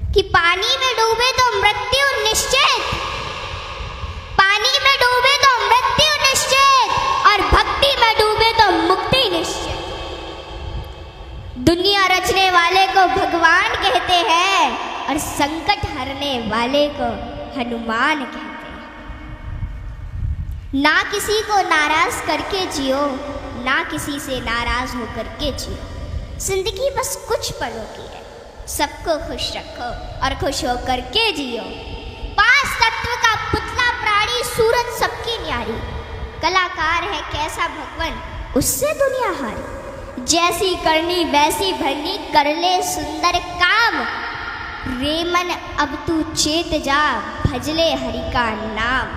कि पानी में डूबे तो मृत्यु निश्चित, पानी में डूबे तो मृत्यु निश्चित, और भक्ति में डूबे तो मुक्ति निश्चित। दुनिया रचने वाले को भगवान कहते हैं और संकट हरने वाले को हनुमान कहते हैं। ना किसी को नाराज करके जियो, ना किसी से नाराज होकर के जियो। जिंदगी बस कुछ पलों की है, सबको खुश रखो और खुश होकर के जियो। 5 तत्व का पुतला प्राणी सूरत सबकी न्यारी, कलाकार है कैसा भगवान उससे दुनिया हारी। जैसी करनी वैसी भरनी, कर ले सुंदर काम, रेमन अब तू चेत जा, भजले हरि का नाम।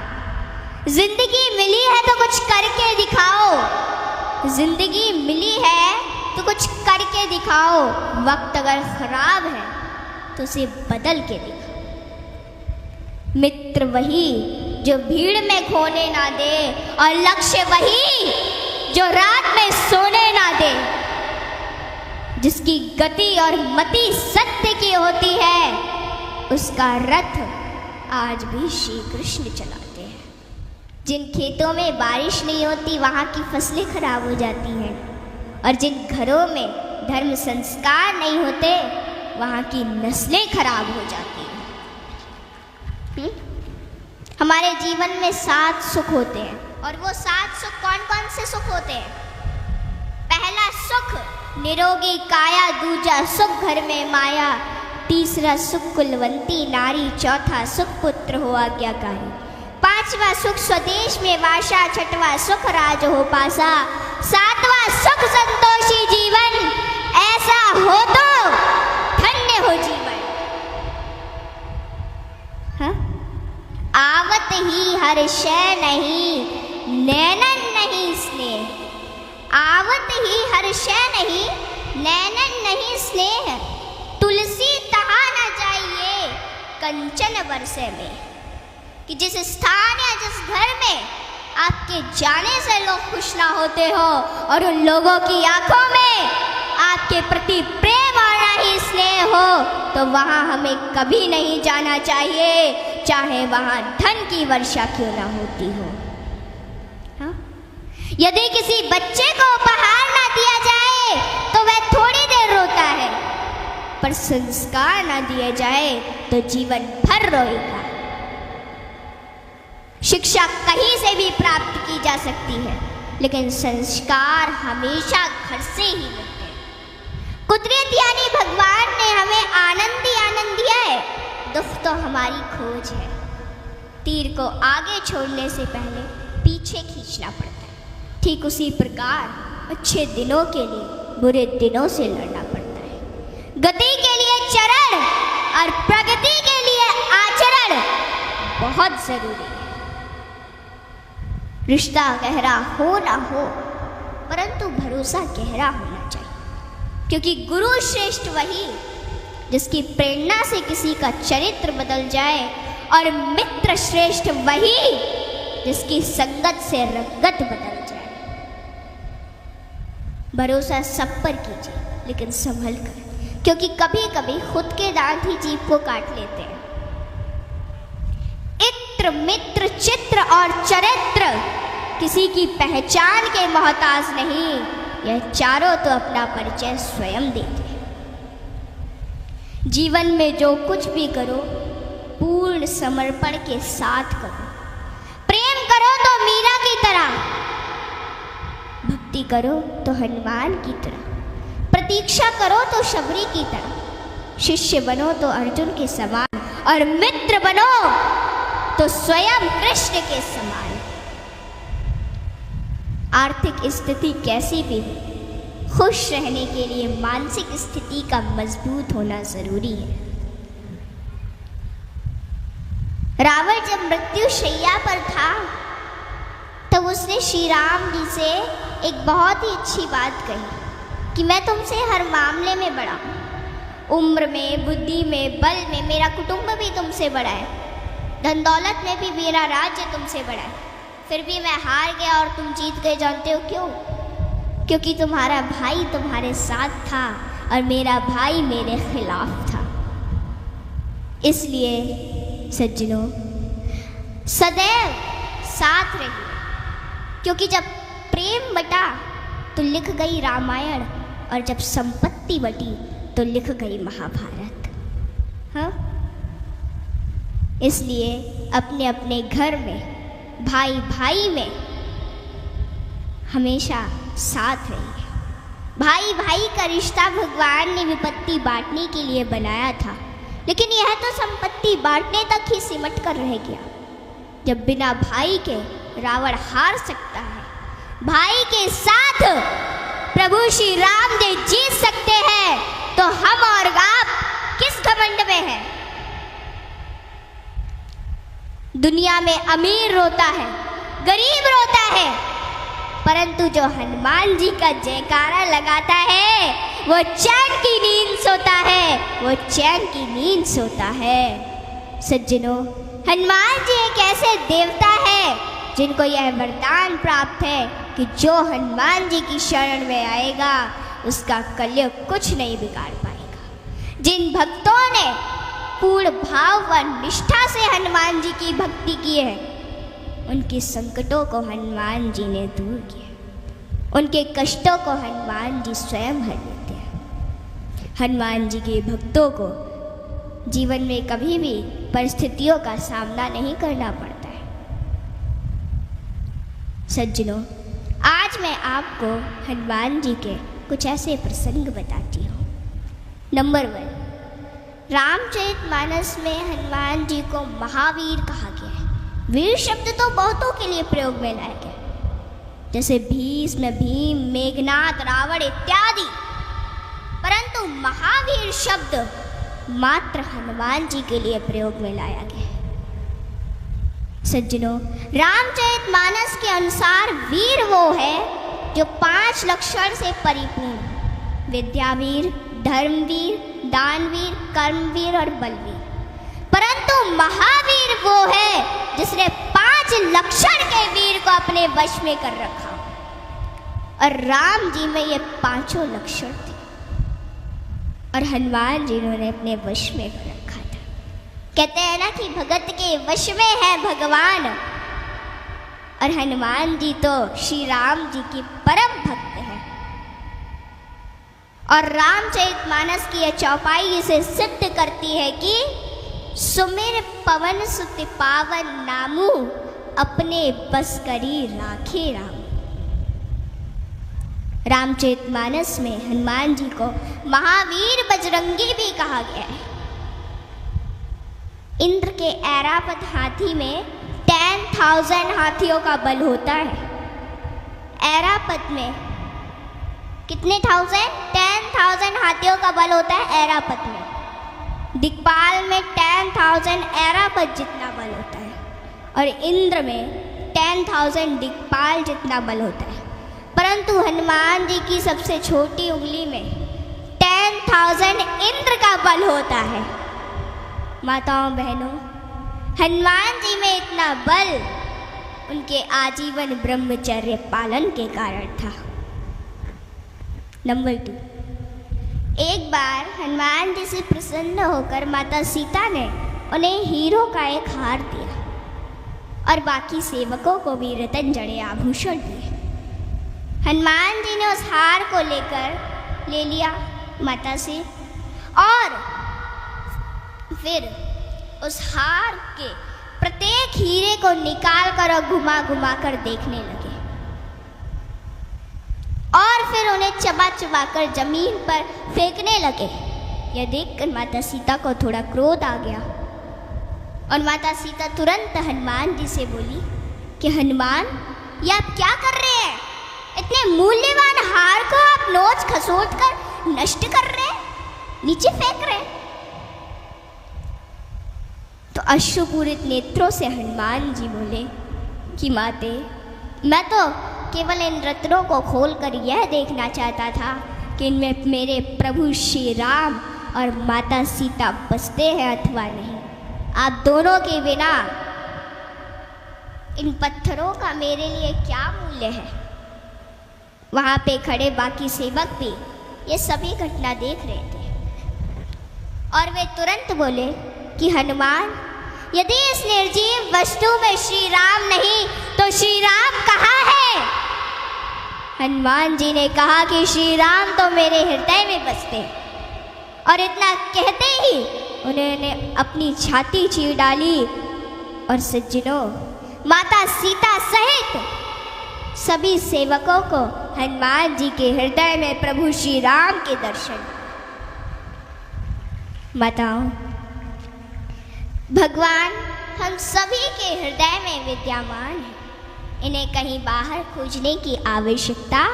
जिंदगी मिली है तो कुछ करके दिखाओ, जिंदगी मिली है तो कुछ करके दिखाओ। वक्त अगर खराब है तो उसे बदल के दिखाओ। मित्र वही जो भीड़ में खोने ना दे, और लक्ष्य वही जो रात में सोने ना दे। जिसकी गति और मति सत्य की होती है, उसका रथ आज भी श्री कृष्ण चलाते हैं। जिन खेतों में बारिश नहीं होती वहाँ की फसलें खराब हो जाती हैं, और जिन घरों में धर्म संस्कार नहीं होते वहाँ की नस्लें खराब हो जाती हैं। हमारे जीवन में 7 सुख होते हैं, और वो 7 सुख कौन कौन से सुख होते हैं? पहला सुख निरोगी काया, दूजा सुख घर में माया, तीसरा सुख कुलवंती नारी, चौथा सुख पुत्र हो आज्ञाकारी, 5वां सुख स्वदेश में वासा, 6वां सुख राज हो पासा, 7वां सुख संतोषी जीवन, ऐसा हो तो धन्य हो जीवन। हाँ? आवत ही हर्षै नहीं, नैनन नहीं स्नेह। आवत ही हर्षै नहीं, नैनन नहीं स्नेह, तुलसी तहा न जाइए कंचन बरसे में। कि जिस स्थान या जिस घर में आपके जाने से लोग खुश ना होते हो, और उन लोगों की आंखों में आपके प्रति प्रेम और ना ही स्नेह हो, तो वहाँ हमें कभी नहीं जाना चाहिए, चाहे वहाँ धन की वर्षा क्यों ना होती हो। हाँ? यदि किसी बच्चे को उपहार ना दिया जाए तो वह थोड़ी देर रोता है, पर संस्कार ना दिए जाए तो जीवन भर रोएगा। शिक्षा कहीं से भी प्राप्त की जा सकती है, लेकिन संस्कार हमेशा घर से ही मिलते हैं। कुदरत यानी भगवान ने हमें आनंद ही आनंद दिया है, दुख तो हमारी खोज है। तीर को आगे छोड़ने से पहले पीछे खींचना पड़ता है, ठीक उसी प्रकार अच्छे दिनों के लिए बुरे दिनों से लड़ना पड़ता है। गति के लिए चरण और प्रगति के लिए आचरण बहुत जरूरी है। रिश्ता गहरा हो ना हो, परंतु भरोसा गहरा होना चाहिए, क्योंकि गुरु श्रेष्ठ वही जिसकी प्रेरणा से किसी का चरित्र बदल जाए, और मित्र श्रेष्ठ वही जिसकी संगत से रंगत बदल जाए। भरोसा सब पर कीजिए, लेकिन संभल कर, क्योंकि कभी कभी खुद के दांत ही जीभ को काट लेते हैं। इत्र मित्र चित्र और चरित्र किसी की पहचान के मोहताज नहीं, यह चारों तो अपना परिचय स्वयं देते हैं। जीवन में जो कुछ भी करो पूर्ण समर्पण के साथ करो। प्रेम करो तो मीरा की तरह, भक्ति करो तो हनुमान की तरह, प्रतीक्षा करो तो शबरी की तरह, शिष्य बनो तो अर्जुन के समान, और मित्र बनो तो स्वयं कृष्ण के समान। आर्थिक स्थिति कैसी भी हो, खुश रहने के लिए मानसिक स्थिति का मजबूत होना जरूरी है। रावण जब मृत्यु शैया पर था तब उसने श्री राम जी से एक बहुत ही अच्छी बात कही कि मैं तुमसे हर मामले में बड़ा हूँ, उम्र में, बुद्धि में, बल में मेरा कुटुंब भी तुमसे बड़ा है, धन दौलत में भी मेरा राज्य तुमसे बड़ा है, फिर भी मैं हार गया और तुम जीत गए। जानते हो क्यों? क्योंकि तुम्हारा भाई तुम्हारे साथ था और मेरा भाई मेरे खिलाफ था। इसलिए सज्जनों, सदैव साथ रहिए, क्योंकि जब प्रेम बटा तो लिख गई रामायण, और जब संपत्ति बटी तो लिख गई महाभारत। हाँ, इसलिए अपने अपने घर में, भाई भाई में हमेशा साथ रहिए। भाई भाई का रिश्ता भगवान ने विपत्ति बांटने के लिए बनाया था, लेकिन यह तो संपत्ति बांटने तक ही सिमट कर रह गया। जब बिना भाई के रावण हार सकता है, भाई के साथ प्रभु श्री राम जी जीत सकते हैं, तो हम और आप किस घमंड में हैं? दुनिया में अमीर रोता है, गरीब रोता है, परंतु जो हनुमान जी का जयकारा लगाता है वो चैन की नींद सोता है, वो चैन की नींद सोता है। सज्जनों, हनुमान जी एक ऐसे देवता है जिनको यह वरदान प्राप्त है कि जो हनुमान जी की शरण में आएगा उसका कलयुग कुछ नहीं बिगाड़ पाएगा। जिन भक्तों ने पूर्ण भाव व निष्ठा से हनुमान जी की भक्ति की है, उनके संकटों को हनुमान जी ने दूर किया, उनके कष्टों को हनुमान जी स्वयं हर लेते हैं। हनुमान जी के भक्तों को जीवन में कभी भी परिस्थितियों का सामना नहीं करना पड़ता है। सज्जनों, आज मैं आपको हनुमान जी के कुछ ऐसे प्रसंग बताती हूँ। नंबर 1, रामचरितमानस में हनुमान जी को महावीर कहा गया है। वीर शब्द तो बहुतों के लिए प्रयोग में लाया गया, जैसे भीष्म, भीम, मेघनाद, रावण इत्यादि, परंतु महावीर शब्द मात्र हनुमान जी के लिए प्रयोग में लाया गया है। सज्जनों, रामचरितमानस के अनुसार वीर वो है जो 5 लक्षण से परिपूर्ण: विद्यावीर, धर्मवीर, दानवीर, कर्मवीर और बलवीर। परंतु महावीर वो है जिसने 5 लक्षण के वीर को अपने वश में कर रखा, और राम जी में ये 5 लक्षण थे और हनुमान जी ने अपने वश में कर रखा था। कहते हैं ना कि भगत के वश में है भगवान, और हनुमान जी तो श्री राम जी की परम भक्त है। और रामचरितमानस की यह चौपाई इसे सिद्ध करती है कि सुमिर पवन सुत पावन नामू, अपने बस करी राखे राम। रामचरितमानस में हनुमान जी को महावीर बजरंगी भी कहा गया है। इंद्र के ऐरावत हाथी में 10,000 हाथियों का बल होता है। ऐरावत में कितने 10,000 हाथियों का बल होता है ऐरावत में। दिक्पाल में 10,000 ऐरावत जितना बल होता है, और इंद्र में 10,000 दिक्पाल जितना बल होता है। परंतु हनुमान जी की सबसे छोटी उंगली में 10,000 इंद्र का बल होता है। माताओं बहनों, हनुमान जी में इतना बल उनके आजीवन ब्रह्मचर्य पालन के कारण था। नंबर 2, एक बार हनुमान जी से प्रसन्न होकर माता सीता ने उन्हें हीरो का एक हार दिया और बाकी सेवकों को भी रतन जड़े आभूषण दिए। हनुमान जी ने उस हार को ले लिया माता से, और फिर उस हार के प्रत्येक हीरे को निकाल कर और घुमा घुमा कर देखने लगे, और फिर उन्हें चबा चबा कर जमीन पर फेंकने लगे। यह देखकर माता सीता को थोड़ा क्रोध आ गया, और माता सीता तुरंत हनुमान जी से बोली कि हनुमान, ये आप क्या कर रहे हैं? इतने मूल्यवान हार को आप नोच खसोट कर नष्ट कर रहे हैं, नीचे फेंक रहे हैं। तो अश्रुपूरित नेत्रों से हनुमान जी बोले कि माते, मैं तो केवल इन रत्नों को खोलकर यह देखना चाहता था कि इनमें मेरे प्रभु श्री राम और माता सीता बसते हैं अथवा नहीं। आप दोनों के बिना इन पत्थरों का मेरे लिए क्या मूल्य है? वहाँ पे खड़े बाकी सेवक भी ये सभी घटना देख रहे थे, और वे तुरंत बोले कि हनुमान, यदि इस निर्जीव वस्तु में श्री राम नहीं तो श्री राम कहाँ है? हनुमान जी ने कहा कि श्री राम तो मेरे हृदय में बसते हैं। और इतना कहते ही उन्होंने अपनी छाती चीर डाली और सज्जनों, माता सीता सहित सभी सेवकों को हनुमान जी के हृदय में प्रभु श्री राम के दर्शन। माताओं, भगवान हम सभी के हृदय में विद्यमान है, इन्हें कहीं बाहर खोजने की आवश्यकता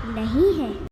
नहीं है।